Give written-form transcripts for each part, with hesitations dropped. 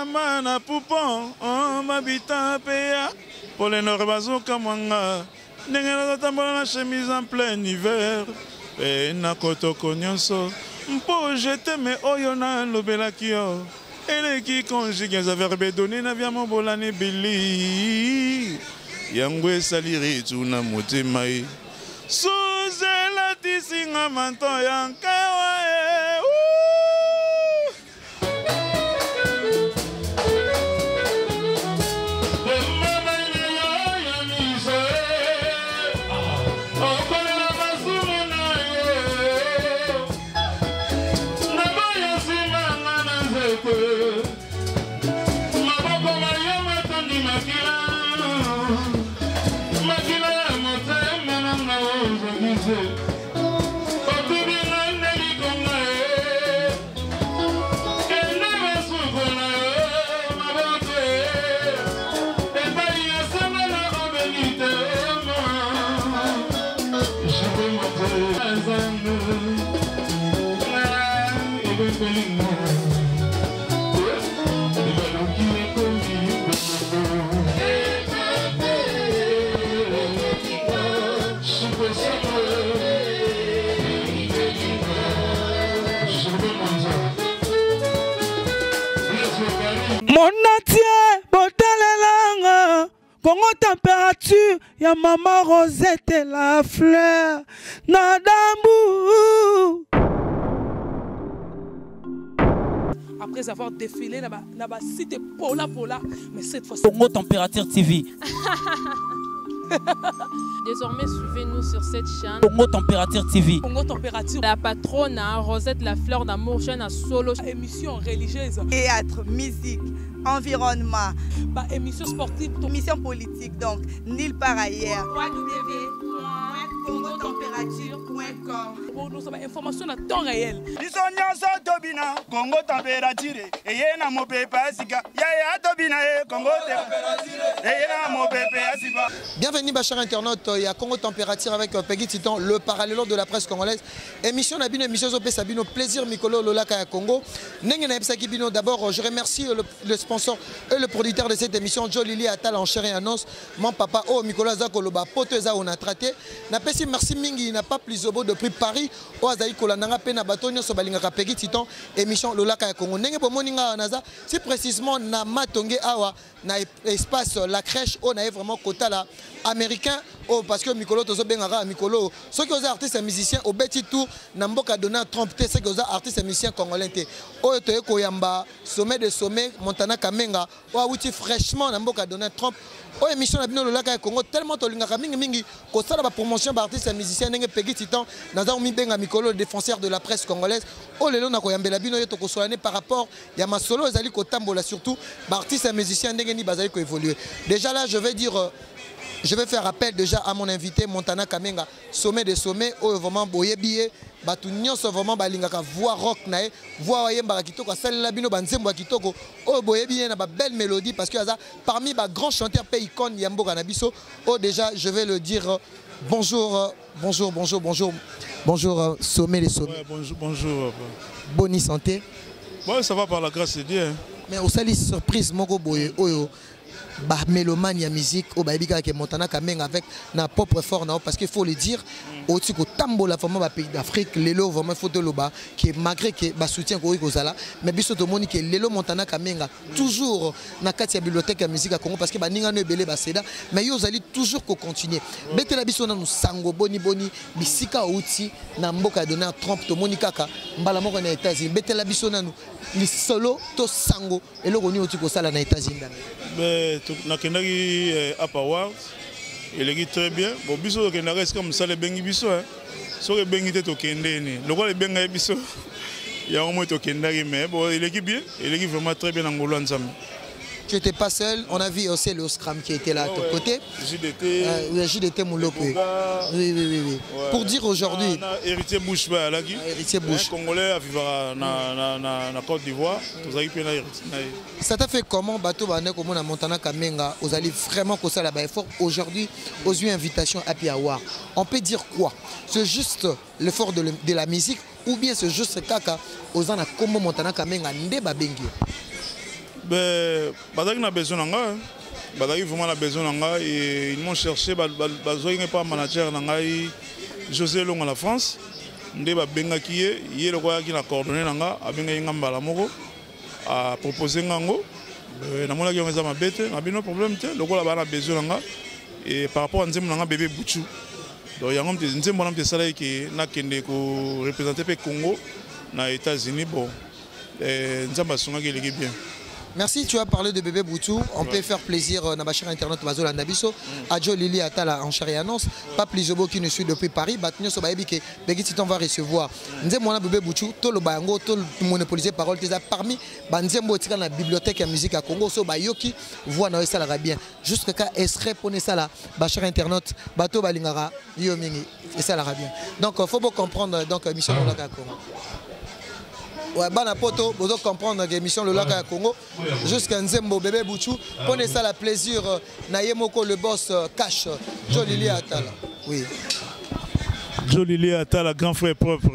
na na poupon mabita peya pour les norbazoka mwanga ndenge nazotambola na chemise en plein hiver pe na kotoko nyonso mpo je t'aime oyo nalobelaki yo eleki conjugue za verbe donné na via mobolani bili yango esaliri tuna motema ye suzela tisinga manto ya nkawa Mon entier, botelelanga, Congo température, ya maman Rosette et la fleur, Nadambu. Après avoir défilé là-bas, cité Pola, mais cette fois Congo Température TV. Désormais, suivez-nous sur cette chaîne. Congo Température TV. Congo Température. La patronne, Rosette, la fleur d'amour, chaîne à solo. Émission religieuse. Théâtre, musique, environnement. Bah, émission sportive. Émission politique, donc, nulle part ailleurs. www.congotempérature.com. Pour nous avoir information à temps réel. Congo Température. Et y a mon pépé Sika. Yaya Tobina, Congo Température. Et y a mon pépé Sika. Bienvenue, chers internautes. Il y a Congo Température avec Peggy Titan, le parallèle de la presse congolaise. Émission Nabino, émission Zopé Sabino, plaisir Mikolo Lolaka Congo. D'abord, je remercie le sponsor et le producteur de cette émission, Joe Lili Atal en chair et annonce. Mon papa, oh, Mikolo Zakoloba, Poteza, on a traité. Merci Mingi, n'a pas plus au beau de prix Paris. Oh, Azaï Kolananga, Pena Batonio, Sobalinga Peggy Titan, émission Lolaka Congo. Nenge Pomoninga Naza, c'est précisément na Matonge Awa, na espace la crèche, on a vraiment quota là. Américain, oh, parce que Mikolo Tozo Bengara, Mikolo, ceux qui sont artistes et musiciens, au petit tour, Namboka Donald Trump, ceux qui sont artistes et musiciens congolais, oh, Toye Koyamba, sommet de sommet, Montana Kamenga, oh, Awuti fraîchement, Namboka Donald Trump, oh, émission Nabino Lolaka Congo, tellement Tolingaka Mingi, qu'on sait la promotion d'artistes et musiciens, Nenge Peggy Titan, Nazar Mibenga Mikolo, le défenseur de la presse congolaise, oh, Lelo Nakoyambe Labino Yotoko Solane par rapport, il y a ma solo, Zali Kotambola surtout, artistes et musiciens, Nenge Ni Bazali ko évoluer. Déjà là, je vais dire. Je vais faire appel déjà à mon invité Montana Kamenga, sommet de sommet, où vraiment boye billet, batu nyonso vraiment balingaka voix rock nae, voix wayemba kitoko, celle la bino banzembo kitoko, où boye billet na ba belle mélodie parce que parmi les grands chanteurs pays icônes yambo kanabiso, où déjà je vais le dire bonjour, sommet de sommet. Ouais, bonjour. Bonne santé. Ouais, ça va par la grâce de Dieu. Mais au sali surprise moko boye oyo. Bah mélomane ya musique au baibika ke Montana Kamenga avec na propre fort na parce qu'il faut le dire au tiko tambola vraiment ba pays d'Afrique lelo vraiment faut de loba qui malgré que ba soutien ko kozala mais biso to moni ke lelo Montana Kamenga toujours na kati ya bibliothèque ya musique à Congo parce que ba ninga no ebele ba seda mais yo zali toujours ko continuer betela biso na sango boni bisika outi na mboka Donald Trump to moni kaka mbala moko na États-Unis betela biso na li solo to sango eloko ni otiko sala na États-Unis nakendaki Upper World, il est très bien. Bon, biso kendaka est comme ça les bengi biso hein. So les bengi te tokende ni. Le quoi les benga biso. Il y a au moins tokendaki mais bon, il est bien, il est vraiment très bien en Ngolo ensemble. Tu n'étais pas seul, on a vu aussi le Scrum qui était là à ton côté. JDT Moulopé. Oui. Ouais. Pour dire aujourd'hui. Héritier Bouchba là qui. Héritier Bouche. Congolais à vivre na Côte d'Ivoire. Ça t'a fait comment bateau bané comme on a Montana Kamenga, vous allez vraiment que ça là-bas fort aujourd'hui aux yeux invitations à Piawar. On peut dire quoi? C'est juste l'effort de la musique ou bien c'est juste kaka aux ana comme Montana Kamenga ndé babengi. Bazaki na besoin nanga. Bazaki vraiment la besoin nanga et ils m'ont cherché bazoi pas manager nanga José Long à la France. Ndé ba benga kié, yé le quoi qui na coordonné nanga, a benga ngamba la moko a proposé ngango. Na mona ki ngeza mabete, na bino problème te, le quoi la ba na besoin nanga et par rapport à nzembo nanga bébé Bouchou. Donc yangom te nzembo na sala ki na kende ko représenter pe Congo na États-Unis bon. Nzamba songa ki leki bien. Merci, tu as parlé de bébé Boutou. On peut faire plaisir à la chaîne internet Bazola Nabiso. Adjo Lili Atala en chair et annonce. Pas plus beau qui nous suit depuis Paris. Batnyo Sobaebi que Begiti on va recevoir. Nzembo bébé Boutou, tout le bayango, tout le monopolisé parole. Parmi Banzembo dans la bibliothèque de musique à Congo, so bayoki voix na ça la bien. Jusqu'à quand est-ce pour ça là, chaîne internet bateau balingara yomingi et ça la bien. Donc faut bien comprendre donc mission de la Congo. Ouais, bana poto, vous devez comprendre que l'émission Le Lac à Congo, jusqu'à Nzembo bébé Bouchou, prenez ça la plaisir, Nayemoko le boss cash, Jolili Atala. Oui. Jolili Atala, grand frère propre.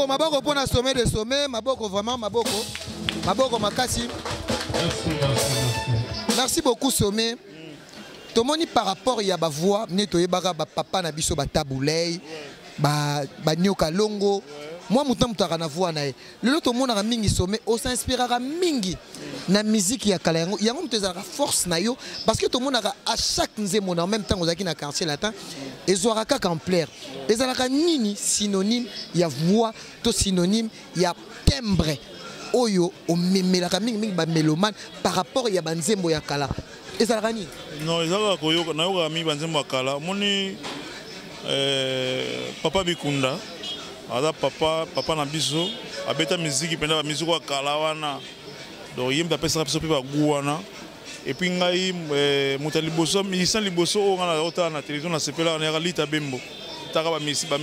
Maboko pour la sommet des sommets, Maboko vraiment Maboko. Maboko makasi. Merci beaucoup Sommet. Tomoni par rapport ya ba voix neto yebaka ba papa na biso ba taboulay ba nyoka longo. Moi mutam mutaka na voix na ye. Lelo tomona mingi Sommet o s'inspirera mingi na musique ya kala yango. Yango mutezaka force na yo parce que tomona à chaque nzembo en même temps ozaki na quartier latin ezwara kaka en plaire. Ezalaka nini synonyme ya voix to synonyme ya timbre. Oyo o memelaka mingi ba mélomane par rapport ya banzembo ya kala. Ezalaka nini? Non, ezalaka koyoka na yoka mi banzembo ya kala. Moni papa Bikunda. Ada papa na biso abeta musique penda ba musique ya kala wana. Donc yemba pesa biso pe ba guana. Et puis ngai muta liboso musicien liboso o ngana ota na télévision na sepela na Lita Bembo. Taka ba musique ba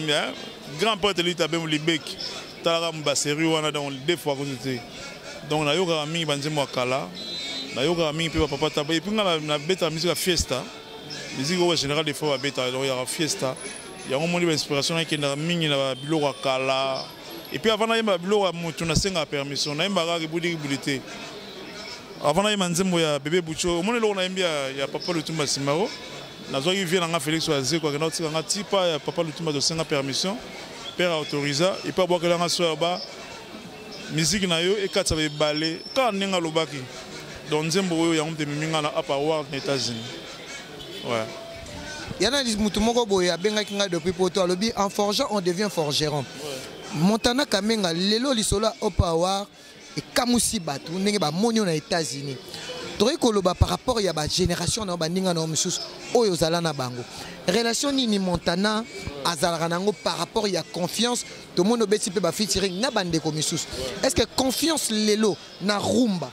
grand poète Lita Bembo libeki. Taka mba série wana donc deux fois côté. Donc na yoka mingi banzembo ya kala. Na yoka mingi pe papa taba et puis ngana na beta musique ya fiesta. Musique au général des fois ba beta donc ya fiesta. Il y a un moment d'inspiration qui est dans la biloko kala. Et puis avant d'aller à biloko mutu na senga permission na imba ka budi bulité. Avant d'aller manzembo ya bébé Boucho, au moment là on a ya papa Lutumba Simaro. Na zo qui vient na Félix Oazé quoi que na tika tipa ya papa Lutumba de senga permission. Père autorisa et pas boire que la soir ba musique na yo et quand ça va baller quand ninga lobaki. Donc nzembo yo ya ngomte minga na apa world aux États-Unis. Ouais. Yana mutumoko boye abengaki nga depuis poto alobi en forgeant on devient forgeron. Montana Kamenga lelo lisola opawar et kamusi batu ndenge ba monyo na États-Unis. Toye koloba par rapport ya ba génération na ba ninga na mususu oyo zala na bango. Relation ni Montana azalaka nango par rapport ya confiance to mono beti pe ba featuring na bande ko mususu. Est-ce que confiance lelo na rumba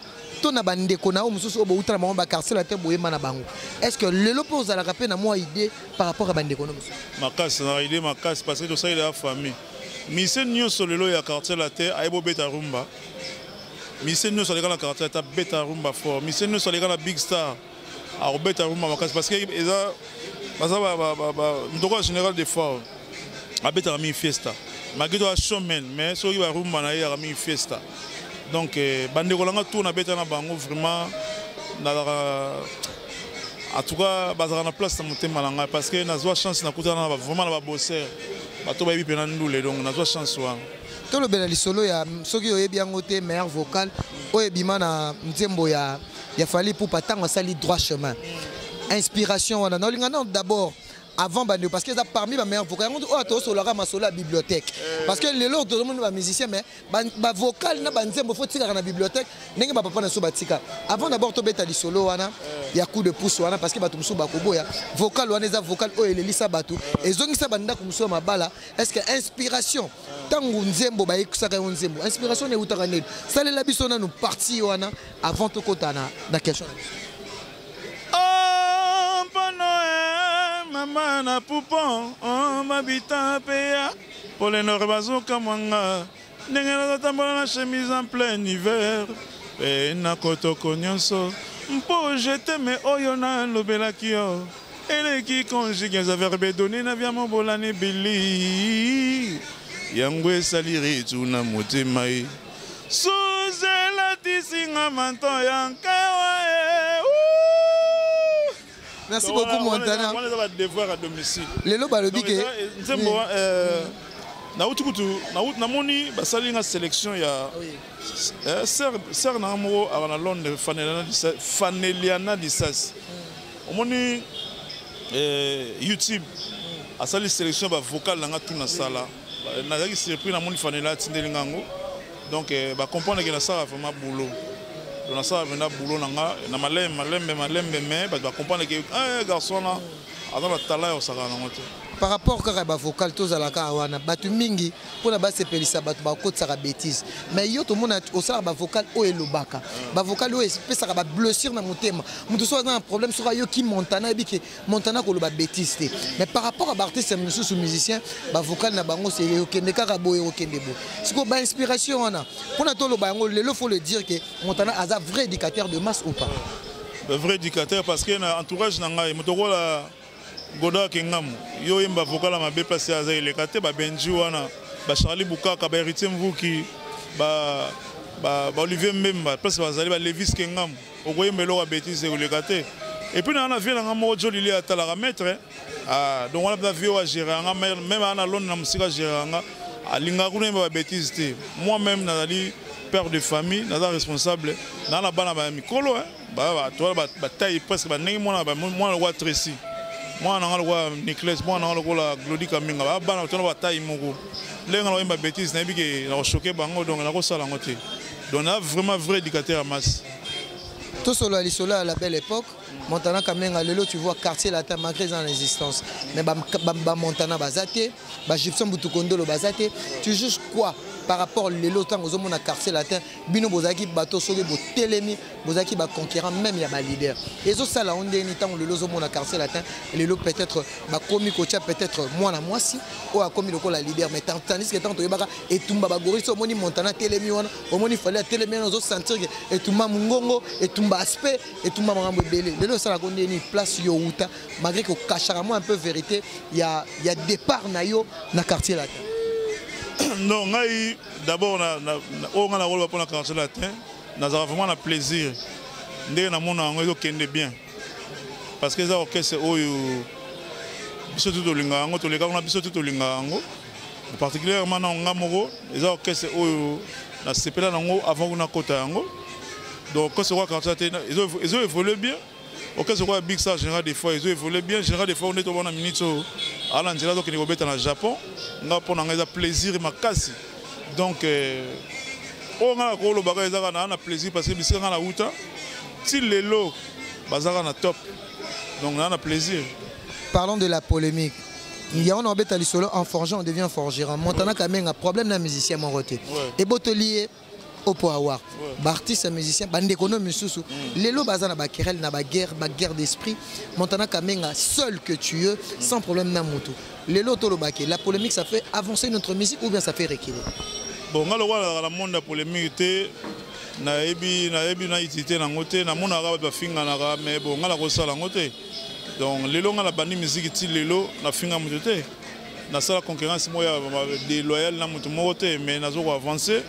na bande ko na mususu obo utra ma ba quartier la te boyema na bango. Est-ce que lelo po za la rapper na moi idée par rapport à bande ko na mususu? Makas na idée makas parce que to ça il a famille. Mise nyo sur lelo ya quartier la te aibo beta rumba. Mise nyo sur les gars la quartier ta beta rumba fort. Mise nyo sur les gars la big star. A beta rumba makas parce que eza ba ndoko général des forts. A beta mi fiesta. Magito a showman mais so ba rumba na ya mi fiesta. Donc, bande kolanga tout na beta na bango vraiment en tout cas bazara na place na motema langa parce que na zwa chance na kutana na vraiment na ba bosser bato ba yipe na ndule donc na zwa chance wa to lo bela lisolo ya soki oyebi yango te meilleur vocal oyebima na nzembo ya Fally Ipupa tango sali droit chemin inspiration wana na lingana d'abord avant bande parce que ça parmi ma meilleure vocal on a tous la masola bibliothèque parce que les autres tout le monde va musicien mais ba vocal na banzembo faut tika na bibliothèque ndenge ba papa na so batika avant d'abord to beta li solo wana ya coup de pouce wana parce que bato muso bakoboya vocal wana eza vocal o elelisa bato ezongisa banda ko muso mabala est-ce que inspiration tangu nzembo ba ekusaka nzembo inspiration ne utaka neli salela biso na nous parti wana avant to kotana na question Mama na poupon, m'habita péa. Pour les norbazoka mwanga. Nengela tambola na chemise en plein hiver. Et na kotoko nyonso. Mpo jete me oyo na lobela kio. Ele ki conjugue za verbe donné na via mobola ne bili. Yangwe saliri tu na motema. Suzela tisinga manto yankawa. Merci beaucoup Montana. On a des devoirs à domicile. Les lots balobi que na utukutu na moni basali nga sélection ya ser na mo avana Londres Faneliana Disas. Omoni YouTube asali sélection ba vocal na nga tout na sala. Na zaki surpris na moni Fanela tindeli ngango. Donc ba comprendre que na sala vraiment boulot. On ça vena boulot nanga na malembe mais ba comprendre que garçon là dans la talent au saka nango te par rapport à ba vocal to zalaka wana batu mingi pona ba sepelisa batu ba kotsaka bêtise mais yo to mona au sala ba vocal o elobaka ba vocal o espesa ba blessure na motema mutu so na un problème sur yo ki Montana biki Montana ko lo ba bêtise te mais par rapport à ba artiste sous musicien ba vocal na bango c'est yo kende kaka boye o kende bo siko ba inspiration wana pona to lo ba ngo lelo faut le dire que Montana a un vrai éducateur de masse ou pas le vrai éducateur parce que na entourage na ngai mutoko la Goda Kengam, yo yemba vocal ma be place ya zaile kate ba benji wana ba Charlie Bukaka ba héritier mvuki ba Olivier Mbemba parce que bazali ba Levis Kengam okoye melo wa bêtise ou le gâté et puis on a vu nga mo joli li atala ka maître donc on a vu wa gérer nga même ana lon na musika gérer nga alinga kuna ba bêtise te moi même nazali père de famille naza responsable na la bana ba mikolo toi ba taille presque ba nengi moi le roi Tracy moi na le roi Nicolas moi na le roi Glody Kaminga ba bana toi ba taille moko lenga ba bêtise na biki na choquer bango donc na ko sala ngote. Donc on a vraiment vrai éducateur à masse. Tout solo à la belle époque, Montana Kamenga lelo tu vois quartier latin malgré en existence. Mais Montana Bazate, Gibson Butukondo le Bazate, tu juges quoi par rapport lelo tant aux hommes na quartier latin, bino bozaki bateau solo bo telemi, bozaki ba conquérant même ya ba leader. Et zo sala on deni tant lelo zo na quartier latin, lelo peut-être ba komi kocha peut-être moi na moi si ou a komi la leader mais tandis que tant to yebaka et tumba ba goriso moni Montana telemi wana, au moni fallait telemi zo sentir et tumba mungongo et tumba aspect et tumba mangambo belé. Lelo sala on deni place yo uta malgré que cachara un peu vérité, il y a départ na yo na quartier latin. Non, d'abord, on a un rôle pour la quartier latin. Nous avons vraiment le plaisir. Nous avons bien. Parce que les orchestres sont tout au lingango, tous les gars, on a tout au lingango. Particulièrement, les orchestres sont avant qu'on a côté. Donc, quand on quartier latin, ils ont évolué bien. Ok, c'est quoi Big Star général des fois, ils ont évolué bien. Général des fois, on est au bon minute à l'Angela, donc on est au Japon. On a pour un plaisir et ma casse. Donc, on a le bagage, on a plaisir parce que ici on a la route. Si les lots, bazar na top. Donc on a plaisir. Parlons de la polémique. Il y a un embêtement à l'isolo en forgeant, on devient forgeron. Montana quand même un problème d'un musicien mon côté. Et botelier au pouvoir. Artiste musicien, bandéconomie sous. Les lots bazar na ba querelle na ba guerre d'esprit. Montana Kamenga seul que tu es sans problème na moto. Les lots tolobaké, la polémique ça fait avancer notre musique ou bien ça fait reculer. Bon, on a le monde de la polémique na ebi na itité na ngote na mona ba finga na mais bon on a la sala ngote. Donc les lots on a bandi musique ti lelo na finga motote. Na sala concurrence moya déloyal na moto motote mais nazo avancer.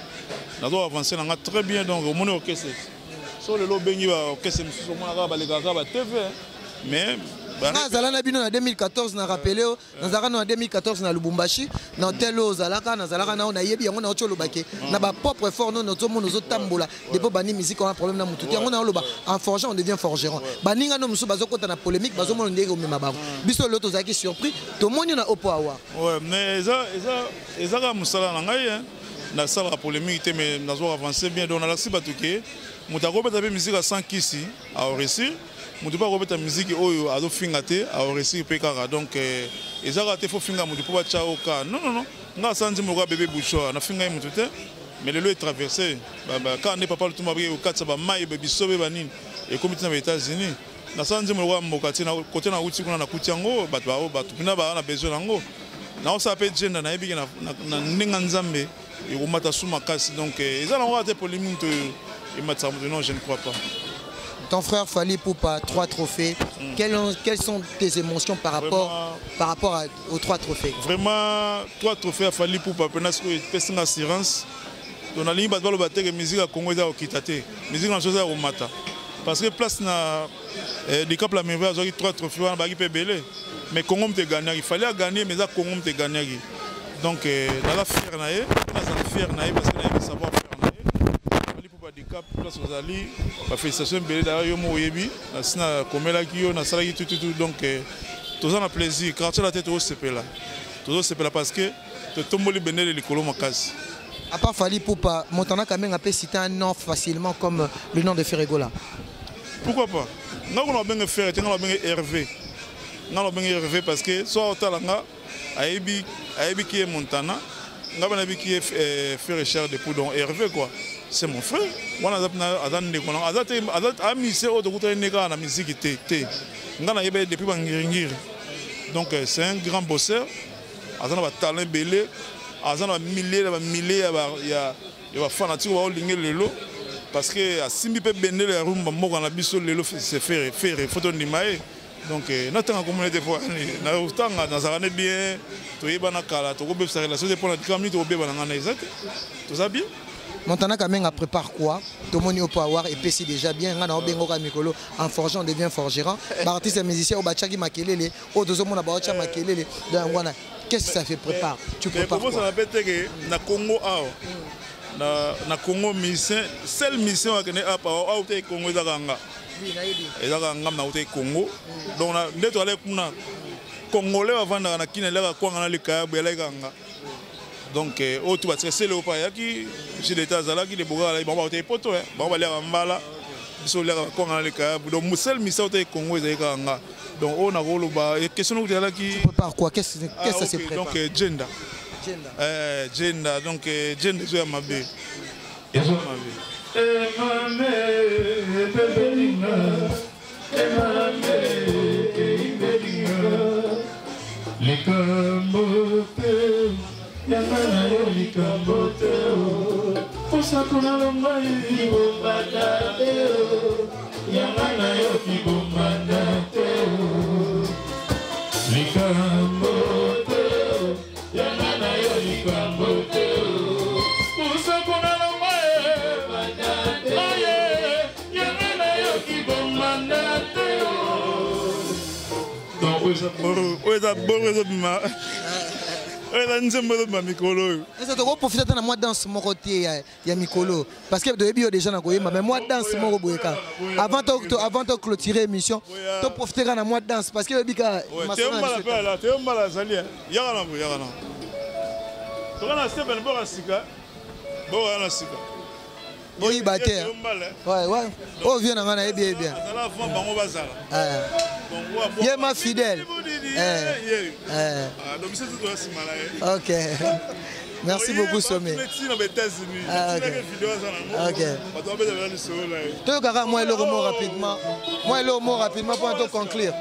Nazo avancer na très bien donc au monde orchestre. So le lo bengi ba orchestre mususu mona ba le gaga ba TV mais Nazalana bino en 2014 na rappelé nazalana en 2014 na Lubumbashi na telo zalaka nazalaka na yebi yango na otolo bake na ba propre effort non notomo nozo tambola depuis bani musique on a problème na mututi yango na loba en forgeant on devient forgeron baninga no musu bazokota na polémique bazomona ndenge o mema bango biso loto zaki surpris to moni na opo awa ouais mais eza ka musala na ngai na sala la polémique mais nazo avancer bien donc na la sibatuke mutako beta be musique à 100 kisi a réussir. Je ne peux pas remettre la musique à Fingate, à réussir Pekara. Donc, ils ont raté, il faut finir, je ne peux pas faire non, non, non. On a senti mon bébé bouchon, on a fini, mais le lot est traversé. Quand on n'est pas parlé tout le monde, au 4, ça va mailler, baby, sauver Banin. Et comme tu es aux États-Unis, on a senti mon côté, côté de la route, on a coûté en haut, on a besoin d'en haut. On s'appelle Jen, on a été en Ninganzambe, et on a sous ma casse. Donc, ils ont raté pour les minutes, non, je ne crois pas. Ton frère Fally Ipupa, 3 trophées. Quelles sont tes émotions par rapport aux 3 trophées? Vraiment, 3 trophées à Fally Ipupa, parce que c'est une assurance. On a ligne de la musique à Congo est au Kitate. Musique en chose à Omata. Parce que place na des cap la merveille, j'ai 3 trophées, on a gagné belé. Mais Congo me gagné, il fallait gagner, mais ça Congo me gagné. Donc, dans la fière naïe, parce que naïe savoir faire. Des cap place aux alliés, la félictation belé d'ailleurs yo mo yebi, na sina komela ki yo na sala ki tout donc tous en plaisir, quartier la tête au CP là. Toujours CP là parce que te tomboli benel les colons makasi. À part Fally Ipupa, Montana quand même peut citer un nom facilement comme le nom de Ferregola. Pourquoi pas? On a bien fait, on a bien Hervé. On a bien Hervé parce que soit au talanga aibi qui est Montana, on a bien qui est Ferre Cher de Poudon Hervé quoi. C'est mon frère. Moi, je suis donc c'est un grand bosseur. Il a un talent belé. Il a un millier de fanatiques parce que si je peux bénir les rumba, c'est faire photo de maï. Donc, notre communauté pour nous bien, tout est bien, tout est bien, tout est bien, tout est bien, tout est bien. Montana Kamenga prépare quoi? Tout le monde peut avoir et puis déjà bien. On a un Mikolo en forgeant, on devient forgeron. Artiste et musicien, on bachaki makelele, au deux hommes on a bacha makelele. Qu'est-ce que ça fait prépare? Tu prépares quoi? Ça m'appelle que na Congo na Congo mission, seule mission à Kenya apa au te Congo ezakanga. Ezakanga na au te Congo. Donc na ndeto ale kuna Congolais avant na kina leka kwanga na lika belekanga. Donc au tout parce que c'est le pas qui chez l'état zala qui les boga là ba te poto ba ba leka mbala biso leka kwanga na lika donc seule mission au te Congo ezakanga. Donc on a rôle ba question que là qui prépare quoi? Qu'est-ce que ça se prépare? Donc gender. Gender, donc gender je m'appelle. Est-ce que tu profites de moi danse mon côté ya Mikolo parce que depuis déjà na koyema mais moi danse mon boyeka avant de clôturer l'émission tu profiter de moi danse parce que bika oui, bâté. Ouais, ouais. Oh, viens, on a bien, bien. Il est ma fidèle. Ok. Merci beaucoup, Sommet. Ok. Tu as moi le mot rapidement. Moi le mot rapidement pour te conclure.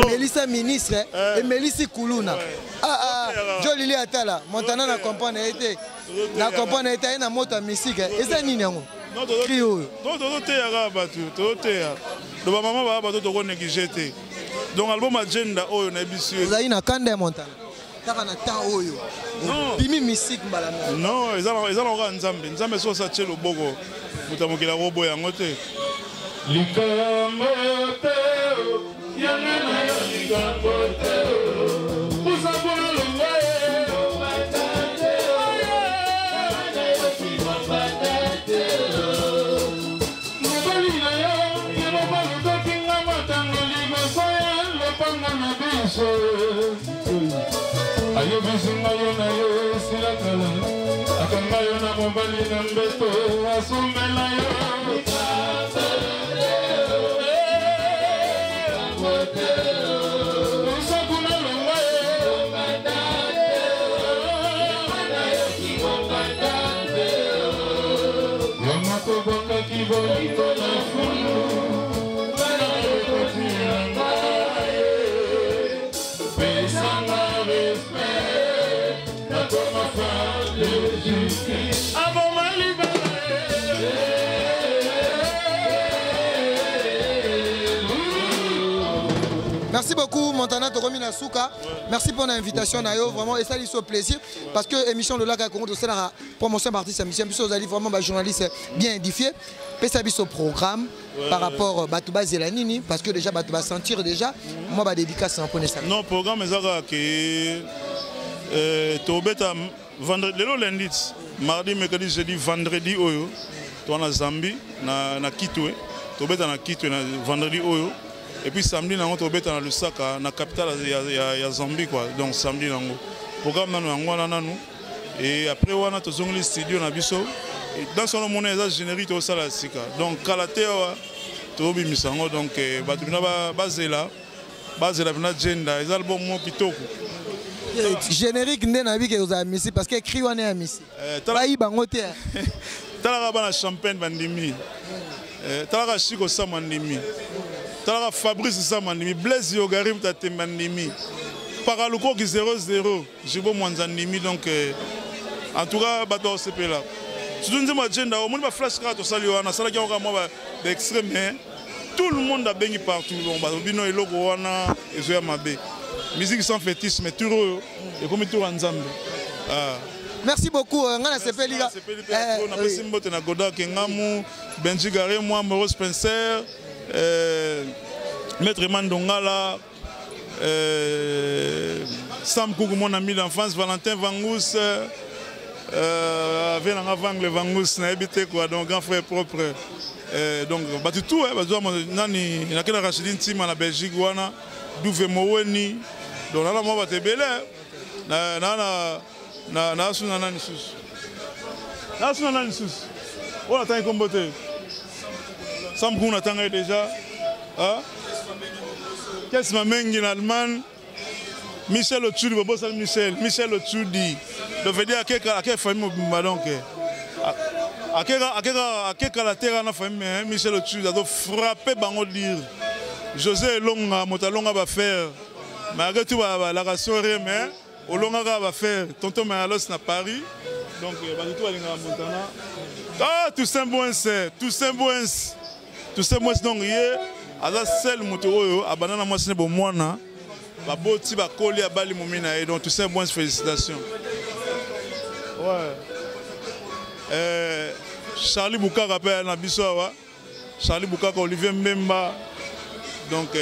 Mélissa ministre et Mélissa Koulouna. Jolili Atala, Montana na comprendre été. Na comprendre été na moto musique. Et ça ni nango. Trio. Donc te yaka batu, te ya. Do ba mama ba batu to ko négliger. Donc album agenda oyo na bisu. Za ina kanda Montana. Taka na ta oyo. Bimi musique mbala. Non, ezala ko nzambe. Nzambe so sa tshelo boko. Mutamukila ko boya ngote. Likambote yangana yo likambote usabona lumbaye batate yangana yo kibatate mubalina yo yebalo takinga matango ligoso ya lopanga na biso ayo bisinga yo na yo silakala akanga yo na mobali na mbeto asumela yo Merci beaucoup, Montana Toromina Souka. Merci pour l'invitation, Nayo. Vraiment, et ça, il soit plaisir. Parce que l'émission de Laka Congo, c'est la promotion partie de mission. Vous allez vraiment, journaliste bien édifié. Et ça, au programme par rapport à Batouba Zelanini. Parce que déjà, Batouba sentir déjà. Moi, ma dédicace, c'est un peu nécessaire. Non, le programme est que. Vendredi, lundi, mardi, mercredi, jeudi, vendredi, oyo. Toi, na Zambie, na Kitwe. Tobeta na Kitwe, na vendredi, oyo. Et puis samedi, on tobeta na Lusaka, na capitale ya Zambie, quoi. Donc samedi, le programme nanou. Et après, on a tous les studios na biso. Dans son monde, il y a générique au Salasika. Donc, Kalatewa, Tobi Misango, donc, Batubina Bazela, Bazela Genda, les albums Pitoko. Générique n'est pas que vous avez mis parce que écrit on est à Missi. Taï bangote. Talaka champagne bandimi. Talaka Chico Samandimi. Talaka Fabrice Samandimi. Blaise Yogarim Tate Mandimi. Paraluko qui 0-0. Jibo Mwanzandimi. Donc, en tout cas, Bato CP là. Si tu dis agenda, au moins ma flash card au salut, on a ça qui a encore d'extrême. Tout le monde a béni partout. On va bino et logo wana et zoya mabe. Musique sans fétiche, mais tout et comme tout ensemble. Merci beaucoup. Ngana CP liga. On a passé mbote na Goda Kengamu, Benji Garé, moi Moros Spencer, Maître Mandongala, Sam Kougou, mon ami d'enfance, Valentin Vangous. Avec un avant le Vangous n'a habité quoi, donc grand frère propre. Donc, battu tout, nani, il y a quel Rachidine Tim en Belgique, wana, Douve Moweni, donc là, moi, battu belé, na sous nani sous. Na sous nani sous. On attend comme beauté. Sam Koun attend déjà. Qu'est-ce que ma main en Allemagne? Michel Otsudi, Michel Otsudi. Donc, veut dire à quelle famille donc à quel caractère na famille Michel Otsudi a frappé bango dire José Longa Motalonga va faire malgré tout la ration rien mais Olonga va faire tonton Malos na Paris donc ba tout aller na Montana tout simple donc hier ala seul moto abanana moi c'est bon mwana ba boti ba koli abali momina et donc tout simple félicitations. Ouais. Charlie Boukaka rappelle na bisoa. Charlie Boukaka Olivier Mbemba. Donc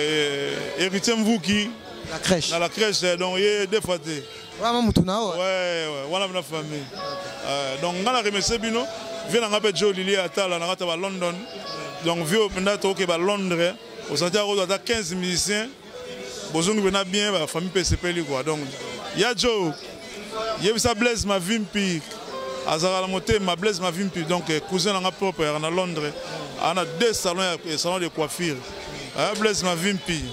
héritier Mvouki. La crèche. Dans la crèche donc il est défaté. Vraiment mutuna ouais. Ouais, voilà ma famille. Donc on a remercié bino. Vient en appel Joe Lili Atala na rata ba London. Donc vieux pendant que ba Londres au Santiago à 15 musiciens. Bozongi bena bien ba famille PCP quoi. Donc ya Joe il y a Blaise ma vimpi. Azara la montée ma Blaise ma vimpi. Donc cousin en propre à Londres. On a 2 salons de coiffure. Blaise ma vimpi.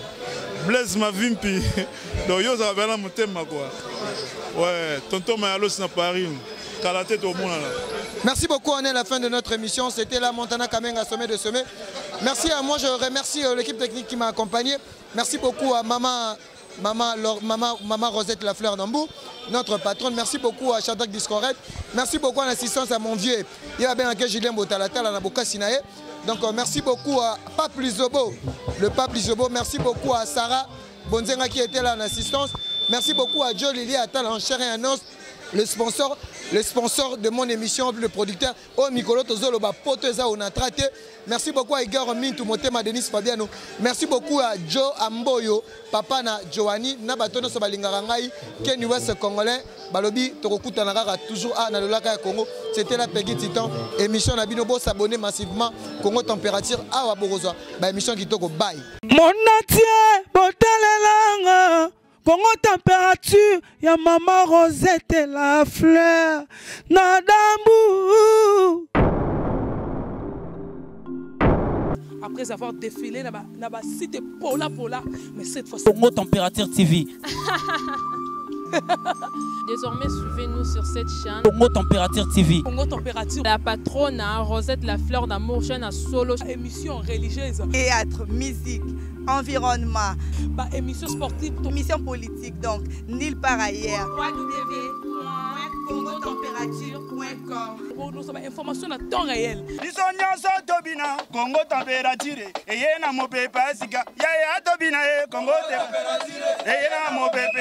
Blaise ma vimpi. Donc yo ça va la montée ma quoi. Ouais, tonton Mayalos na Paris. Kalaté au monde là. Merci beaucoup, on est à la fin de notre émission. C'était la Montana Kamenga Sommet de Sommet. Merci à moi, je remercie l'équipe technique qui m'a accompagné. Merci beaucoup à Maman Rosette Lafleur Nambou, notre patronne. Merci beaucoup à Shadak Discorette. Merci beaucoup à l'assistance à mon vieux. Il y a bien un Julien Botalatala, Naboka Sinae. Donc merci beaucoup à Pape Lizobo, le Pape Lizobo. Merci beaucoup à Sarah Bonzenga qui était là en assistance. Merci beaucoup à Joe Lili Atal en chair et en os, le sponsor de mon émission, le producteur. Oh Mikolo Tozolo Poteza on a traité. Merci beaucoup à Igor Mintou Motema Denis Fabiano. Merci beaucoup à Joe Amboyo, papa na Joani, Nabatono Sobalingarangai, Ken West Congolais, Balobi Torokuta Nagara, toujours à Nalolaka Congo. C'était la Peggy Titan. Émission Nabinobo s'abonner massivement. Congo Température à Waborozoa. Émission qui toko bye. Mon atier, Botalelanga. Congo Température, ya Maman Rosette Lafleur, Nadambu. Après avoir défilé là-bas, c'était Pola, mais cette fois-ci. Congo Température TV. Désormais, suivez-nous sur cette chaîne. Congo Température TV. Congo Température. La patronne Rosette Lafleur d'amour, chaîne à solo. Émission religieuse. Théâtre, musique, environnement. Émission sportive. Émission politique, donc, nulle part ailleurs. congotempérature.com. Pour nous avoir information à temps réel. biso nyonso tobina Congo température eye na mopepe asika yaya tobina Congo température eye na mopepe